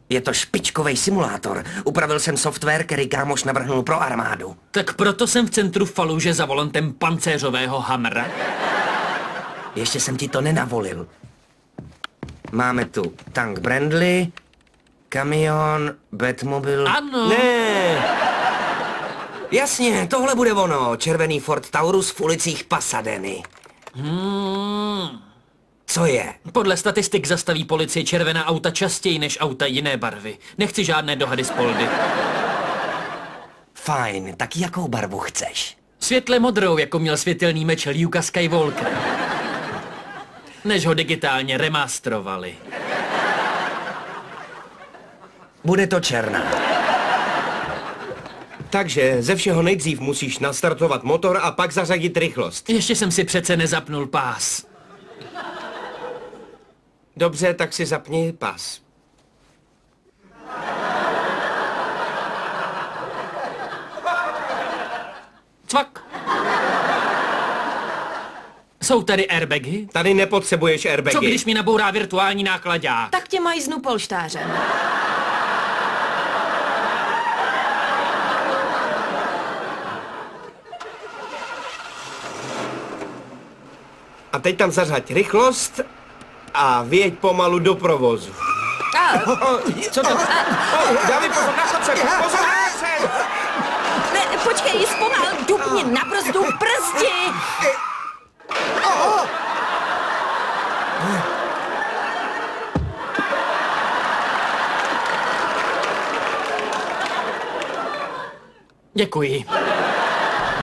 Je to špičkovej simulátor. Upravil jsem software, který kámoš navrhnul pro armádu. Tak proto jsem v centru Faluže za volantem pancéřového Hammera. Ještě jsem ti to nenavolil. Máme tu tank Brandley, kamion, Batmobil... Ano. Ne! Jasně, tohle bude ono. Červený Ford Taurus v ulicích Pasadeny. Co je? Podle statistik zastaví policie červená auta častěji než auta jiné barvy. Nechci žádné dohady s Poldy. Fajn, tak jakou barvu chceš? Světle modrou, jako měl světelný meč Luka Skywalker. Než ho digitálně remasterovali. Bude to černá. Takže ze všeho nejdřív musíš nastartovat motor a pak zařadit rychlost. Ještě jsem si přece nezapnul pás. Dobře, tak si zapni pas. Cvak. Jsou tady airbagy? Tady nepotřebuješ airbagy. Co když mi nabourá virtuální nákladák? Tak tě majznu polštářem. A teď tam zařaď rychlost a vyjeď pomalu do provozu. Co to? Dávej pozor na chodce! Pozor na chodce! Ne, počkej, zpomal, dupni na brzdu, brzdi! Děkuji.